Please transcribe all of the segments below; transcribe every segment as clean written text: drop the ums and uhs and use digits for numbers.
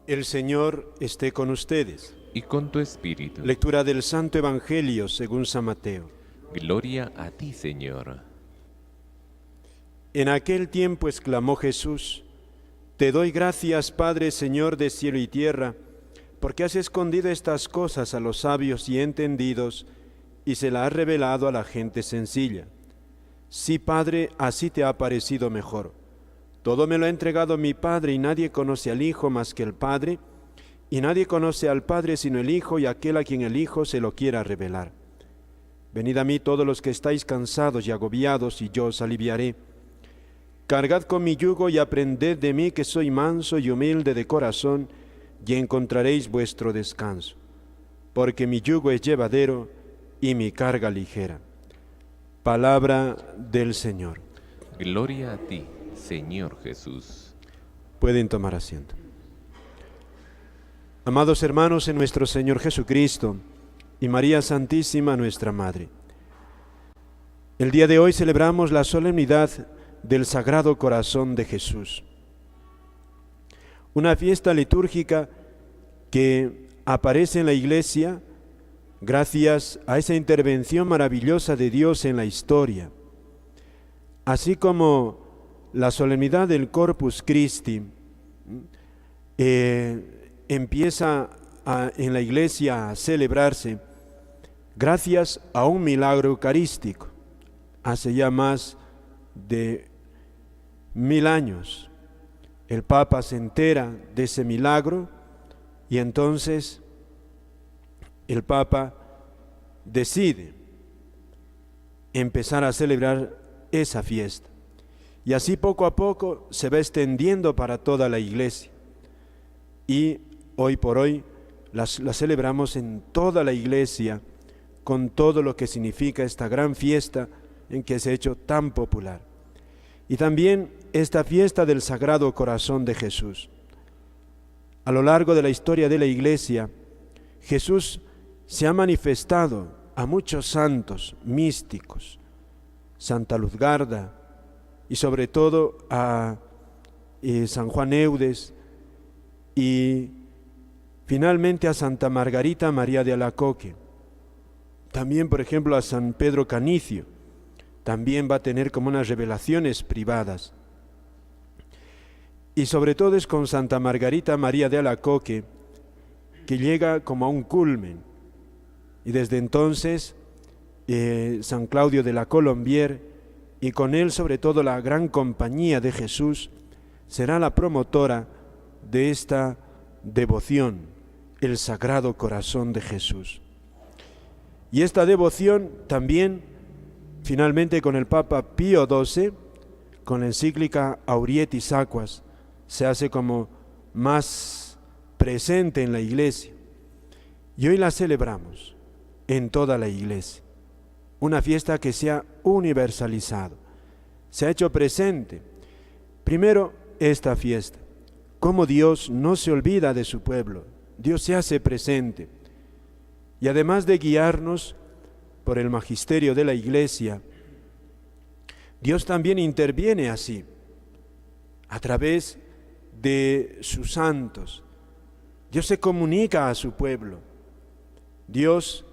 El Señor esté con ustedes. Y con tu espíritu. Lectura del Santo Evangelio según San Mateo. Gloria a ti, Señor. En aquel tiempo exclamó Jesús: Te doy gracias, Padre, Señor de cielo y tierra, porque has escondido estas cosas a los sabios y entendidos y se las has revelado a la gente sencilla. Sí, Padre, así te ha parecido mejor. Todo me lo ha entregado mi Padre, y nadie conoce al Hijo más que el Padre, y nadie conoce al Padre sino el Hijo y aquel a quien el Hijo se lo quiera revelar. Venid a mí todos los que estáis cansados y agobiados, y yo os aliviaré. Cargad con mi yugo y aprended de mí, que soy manso y humilde de corazón, y encontraréis vuestro descanso. Porque mi yugo es llevadero y mi carga ligera. Palabra del Señor. Gloria a ti, Señor Jesús. Pueden tomar asiento. Amados hermanos en nuestro Señor Jesucristo y María Santísima, nuestra Madre, el día de hoy celebramos la solemnidad del Sagrado Corazón de Jesús, una fiesta litúrgica que aparece en la Iglesia gracias a esa intervención maravillosa de Dios en la historia, así como la solemnidad del Corpus Christi empieza en la Iglesia a celebrarse gracias a un milagro eucarístico. Hace ya más de 1000 años el Papa se entera de ese milagro y entonces el Papa decide empezar a celebrar esa fiesta. Y así poco a poco se va extendiendo para toda la Iglesia. Y hoy por hoy la celebramos en toda la Iglesia con todo lo que significa esta gran fiesta en que se ha hecho tan popular. Y también esta fiesta del Sagrado Corazón de Jesús. A lo largo de la historia de la Iglesia, Jesús se ha manifestado a muchos santos místicos, Santa Luzgarda, y sobre todo a San Juan Eudes, y finalmente a Santa Margarita María de Alacoque. También, por ejemplo, a San Pedro Canicio, también va a tener como unas revelaciones privadas. Y sobre todo es con Santa Margarita María de Alacoque que llega como a un culmen. Y desde entonces San Claudio de la Colombière, y con él sobre todo la gran compañía de Jesús, será la promotora de esta devoción, el Sagrado Corazón de Jesús. Y esta devoción también, finalmente con el Papa Pío XII, con la encíclica Aurietis Aquas, se hace como más presente en la Iglesia. Y hoy la celebramos en toda la Iglesia. Una fiesta que se ha universalizado, se ha hecho presente. Primero, esta fiesta, cómo Dios no se olvida de su pueblo, Dios se hace presente. Y además de guiarnos por el magisterio de la Iglesia, Dios también interviene así, a través de sus santos. Dios se comunica a su pueblo. Dios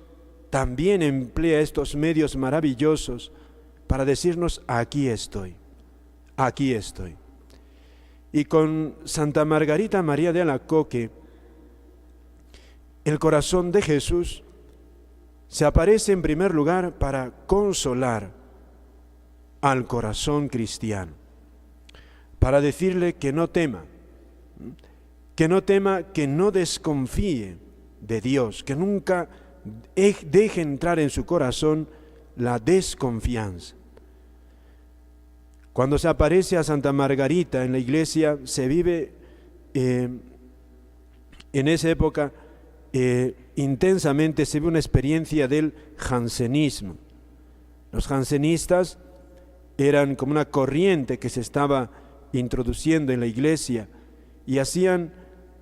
también emplea estos medios maravillosos para decirnos: aquí estoy, aquí estoy. Y con Santa Margarita María de Alacoque, el corazón de Jesús se aparece en primer lugar para consolar al corazón cristiano, para decirle que no tema, que no desconfíe de Dios, que nunca deje entrar en su corazón la desconfianza. Cuando se aparece a Santa Margarita en la Iglesia, se vive en esa época intensamente, se ve una experiencia del jansenismo. Los jansenistas eran como una corriente que se estaba introduciendo en la Iglesia y hacían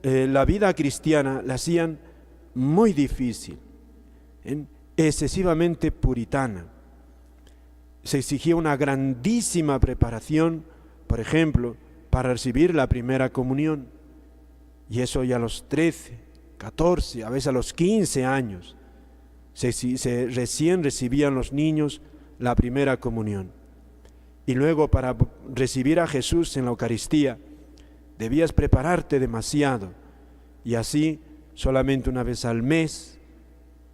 la vida cristiana, la hacían muy difícil, excesivamente puritana. Se exigía una grandísima preparación, por ejemplo, para recibir la primera comunión. y eso ya a los 13, 14, a veces a los 15 años, recién recibían los niños la primera comunión. Y luego para recibir a Jesús en la Eucaristía debías prepararte demasiado, y así solamente una vez al mes,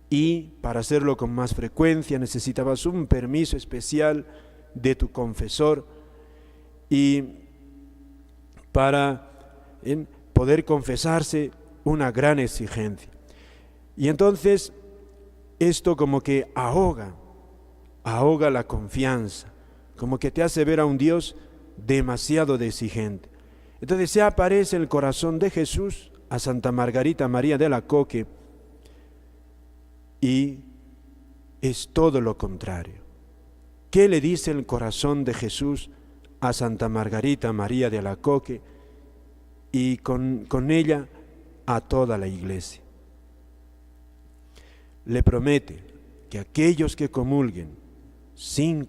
y para hacerlo con más frecuencia necesitabas un permiso especial de tu confesor, y para poder confesarse una gran exigencia. Y entonces esto como que ahoga la confianza, como que te hace ver a un Dios demasiado exigente. Entonces se aparece el corazón de Jesús a Santa Margarita María de Alacoque, y es todo lo contrario. ¿Qué le dice el corazón de Jesús a Santa Margarita María de Alacoque y con ella a toda la iglesia? Le promete que aquellos que comulguen 9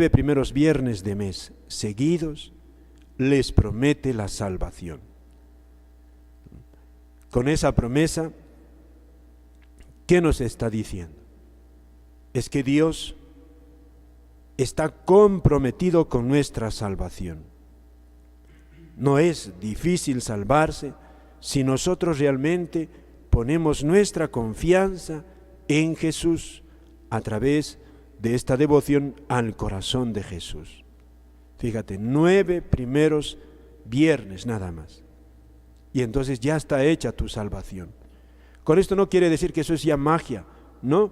primeros viernes de mes seguidos, les promete la salvación. Con esa promesa, ¿qué nos está diciendo? Es que Dios está comprometido con nuestra salvación. No es difícil salvarse si nosotros realmente ponemos nuestra confianza en Jesús a través de esta devoción al corazón de Jesús. Fíjate, 9 primeros viernes nada más, y entonces ya está hecha tu salvación. Con esto no quiere decir que eso es ya magia, no.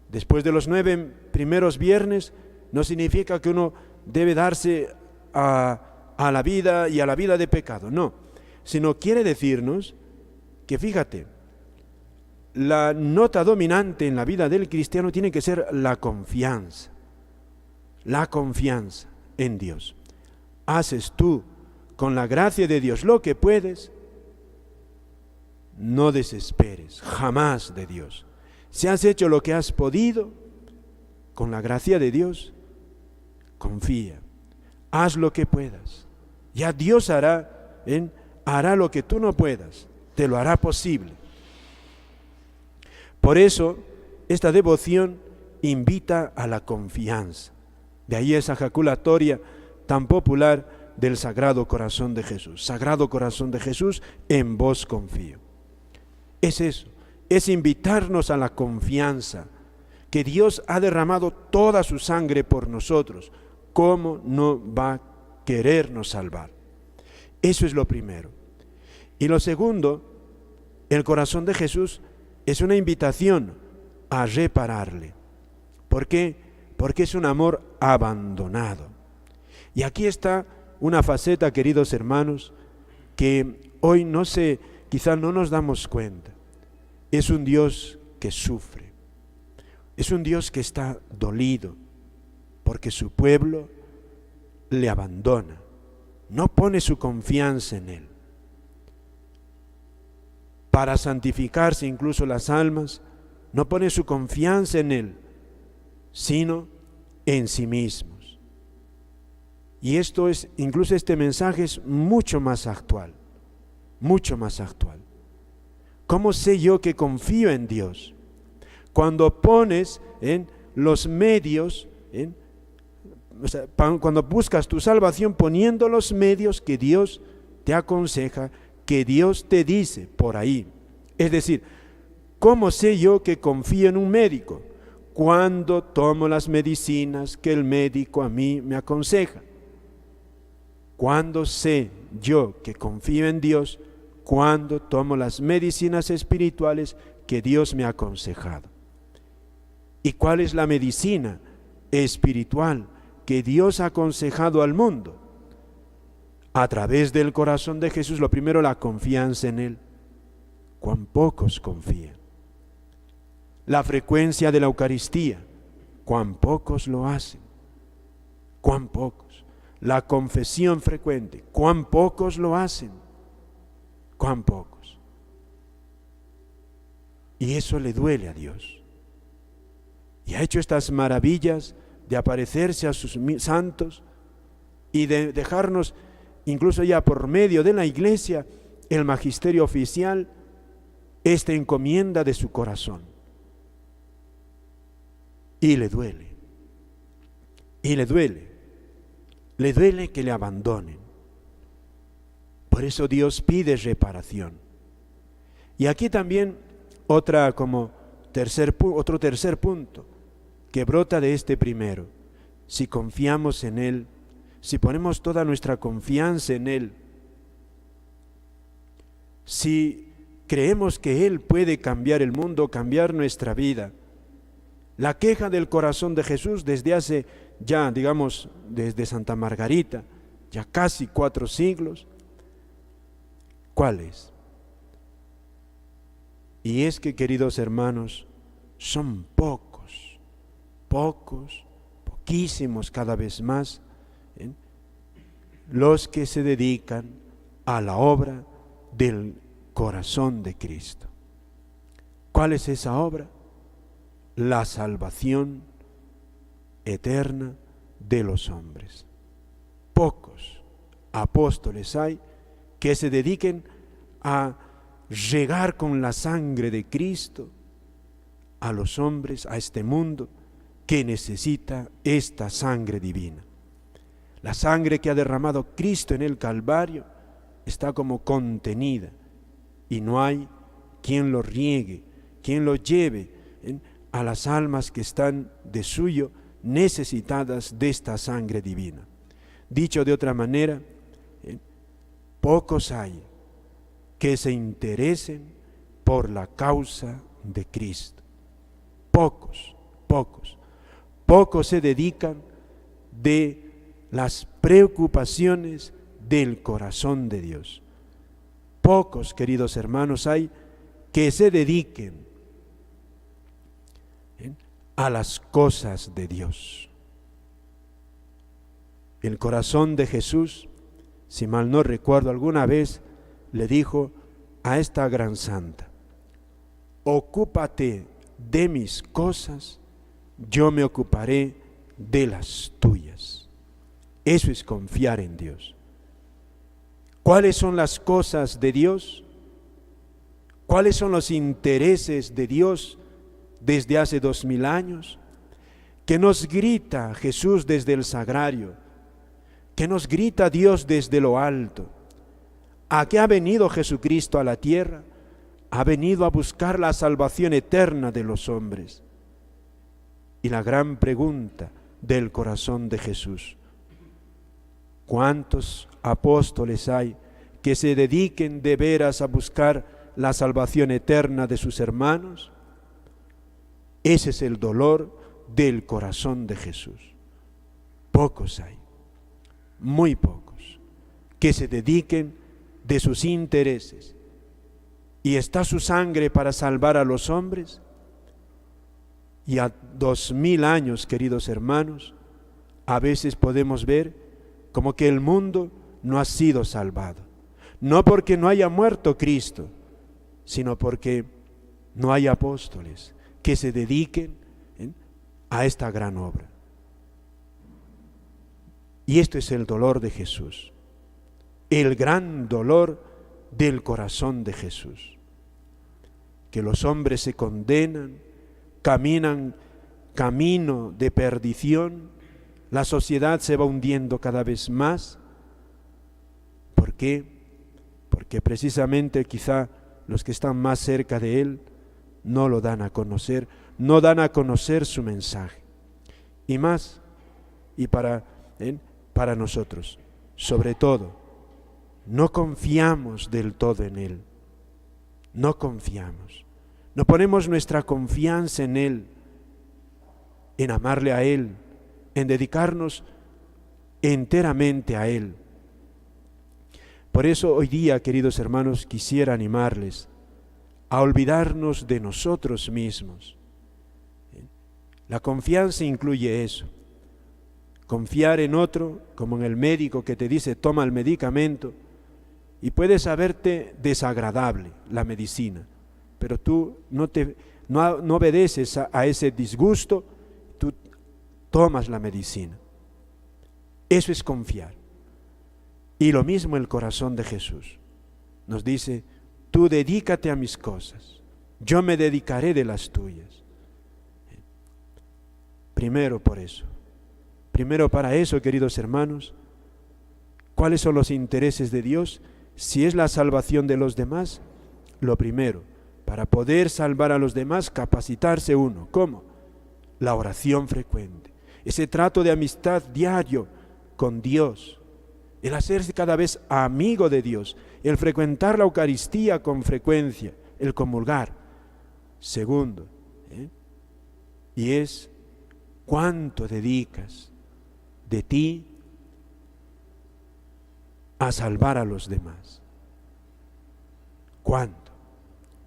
Después de los 9 primeros viernes no significa que uno debe darse a la vida y a la vida de pecado, no, sino quiere decirnos que, fíjate, la nota dominante en la vida del cristiano tiene que ser la confianza en Dios. Haces tú con la gracia de Dios lo que puedes, no desesperes jamás de Dios. Si has hecho lo que has podido, con la gracia de Dios, confía, haz lo que puedas. Ya Dios hará lo que tú no puedas, te lo hará posible. Por eso, esta devoción invita a la confianza. De ahí esa jaculatoria tan popular del Sagrado Corazón de Jesús. Sagrado Corazón de Jesús, en vos confío. Es eso, es invitarnos a la confianza, que Dios ha derramado toda su sangre por nosotros. ¿Cómo no va a querernos salvar? Eso es lo primero. Y lo segundo, el corazón de Jesús es una invitación a repararle. ¿Por qué? Porque es un amor abandonado. Y aquí está una faceta, queridos hermanos, que hoy quizá no nos damos cuenta. Es un Dios que sufre. Es un Dios que está dolido porque su pueblo le abandona. No pone su confianza en Él. Para santificarse incluso las almas, no pone su confianza en Él, sino en sí mismos. Y incluso este mensaje es mucho más actual, mucho más actual. ¿Cómo sé yo que confío en Dios? Cuando pones los medios, cuando buscas tu salvación poniendo los medios que Dios te aconseja, que Dios te dice por ahí. Es decir, ¿cómo sé yo que confío en un médico? Cuando tomo las medicinas que el médico a mí me aconseja. ¿Cuándo sé yo que confío en Dios? Cuando tomo las medicinas espirituales que Dios me ha aconsejado. ¿Y cuál es la medicina espiritual que Dios ha aconsejado al mundo? A través del corazón de Jesús, lo primero, la confianza en Él. Cuán pocos confían. La frecuencia de la Eucaristía, cuán pocos lo hacen. Cuán pocos. La confesión frecuente, cuán pocos lo hacen. Cuán pocos. Y eso le duele a Dios. Y ha hecho estas maravillas de aparecerse a sus santos y de dejarnos incluso ya por medio de la Iglesia, el magisterio oficial, esta encomienda de su corazón. Y le duele. Y le duele. Le duele que le abandonen. Por eso Dios pide reparación. Y aquí también otro tercer punto que brota de este primero. Si confiamos en Él, si ponemos toda nuestra confianza en Él, si creemos que Él puede cambiar el mundo, cambiar nuestra vida. La queja del corazón de Jesús desde hace ya, digamos, desde Santa Margarita, ya casi 4 siglos, ¿cuál es? Y es que, queridos hermanos, son poquísimos cada vez más, los que se dedican a la obra del corazón de Cristo. ¿Cuál es esa obra? La salvación eterna de los hombres. Pocos apóstoles hay que se dediquen a regar con la sangre de Cristo a los hombres, a este mundo que necesita esta sangre divina. La sangre que ha derramado Cristo en el Calvario está como contenida y no hay quien lo riegue, quien lo lleve a las almas que están de suyo necesitadas de esta sangre divina. Dicho de otra manera, pocos hay que se interesen por la causa de Cristo. Pocos se dedican de las preocupaciones del corazón de Dios. Pocos, queridos hermanos, hay que se dediquen a las cosas de Dios. El corazón de Jesús, si mal no recuerdo, alguna vez le dijo a esta gran santa: ocúpate de mis cosas, yo me ocuparé de las tuyas. Eso es confiar en Dios. ¿Cuáles son las cosas de Dios? ¿Cuáles son los intereses de Dios desde hace 2000 años? Que nos grita Jesús desde el sagrario, que nos grita Dios desde lo alto. ¿A qué ha venido Jesucristo a la tierra? Ha venido a buscar la salvación eterna de los hombres. Y la gran pregunta del corazón de Jesús: ¿cuántos apóstoles hay que se dediquen de veras a buscar la salvación eterna de sus hermanos? Ese es el dolor del corazón de Jesús. Pocos hay, muy pocos, que se dediquen de sus intereses. ¿Y está su sangre para salvar a los hombres? Y a 2000 años, queridos hermanos, a veces podemos ver como que el mundo no ha sido salvado. No porque no haya muerto Cristo, sino porque no hay apóstoles que se dediquen a esta gran obra. Y esto es el dolor de Jesús, el gran dolor del corazón de Jesús. Que los hombres se condenan, caminan camino de perdición, la sociedad se va hundiendo cada vez más. ¿Por qué? Porque precisamente quizá los que están más cerca de Él no lo dan a conocer, no dan a conocer su mensaje. Y más, y para nosotros, sobre todo, no confiamos del todo en Él. No confiamos, no ponemos nuestra confianza en Él, en amarle a Él, en dedicarnos enteramente a Él. Por eso hoy día, queridos hermanos, quisiera animarles a olvidarnos de nosotros mismos. La confianza incluye eso, confiar en otro, como en el médico que te dice toma el medicamento, y puede saberte desagradable la medicina, pero tú no obedeces a ese disgusto, tú tomas la medicina. Eso es confiar. Y lo mismo el corazón de Jesús. Nos dice, tú dedícate a mis cosas, yo me dedicaré de las tuyas. Primero por eso. Primero para eso, queridos hermanos, ¿cuáles son los intereses de Dios? Si es la salvación de los demás, lo primero, para poder salvar a los demás, capacitarse uno. ¿Cómo? La oración frecuente, ese trato de amistad diario con Dios, el hacerse cada vez amigo de Dios, el frecuentar la Eucaristía con frecuencia, el comulgar. Segundo, y es cuánto dedicas de ti a salvar a los demás. ¿Cuánto?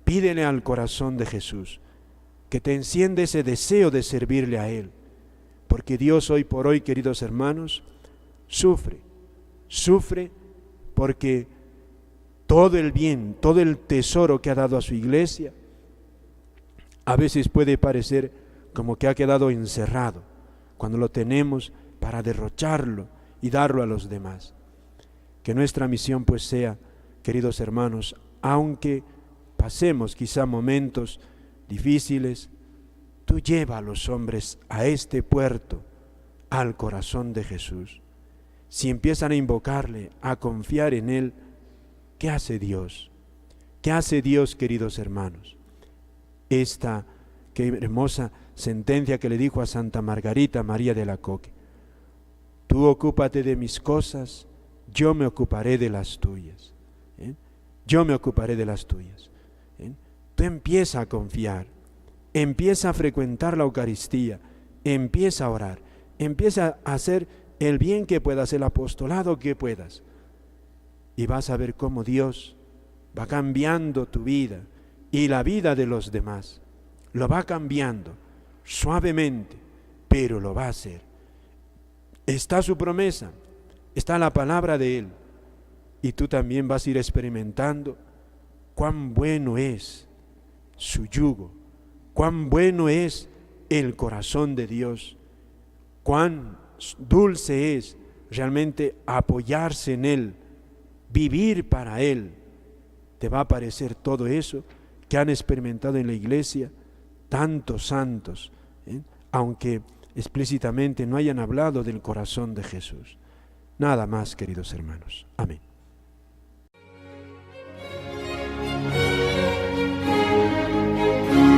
Pídele al corazón de Jesús que te encienda ese deseo de servirle a Él, porque Dios hoy por hoy, queridos hermanos, sufre porque todo el bien, todo el tesoro que ha dado a su iglesia, a veces puede parecer como que ha quedado encerrado, cuando lo tenemos para derrocharlo y darlo a los demás. Que nuestra misión pues sea, queridos hermanos, aunque pasemos quizá momentos difíciles, tú lleva a los hombres a este puerto, al corazón de Jesús. Si empiezan a invocarle, a confiar en Él, ¿qué hace Dios? ¿Qué hace Dios, queridos hermanos? Esta, qué hermosa sentencia que le dijo a Santa Margarita María de Alacoque: tú ocúpate de mis cosas, yo me ocuparé de las tuyas. Yo me ocuparé de las tuyas. Tú empieza a confiar, empieza a frecuentar la Eucaristía, empieza a orar, empieza a hacer el bien que puedas, el apostolado que puedas, y vas a ver cómo Dios va cambiando tu vida y la vida de los demás. Lo va cambiando suavemente, pero lo va a hacer. Está su promesa, está la palabra de Él, y tú también vas a ir experimentando cuán bueno es su yugo, cuán bueno es el corazón de Dios, cuán dulce es realmente apoyarse en Él, vivir para Él. Te va a parecer todo eso que han experimentado en la iglesia tantos santos, aunque explícitamente no hayan hablado del corazón de Jesús. Nada más, queridos hermanos. Amén.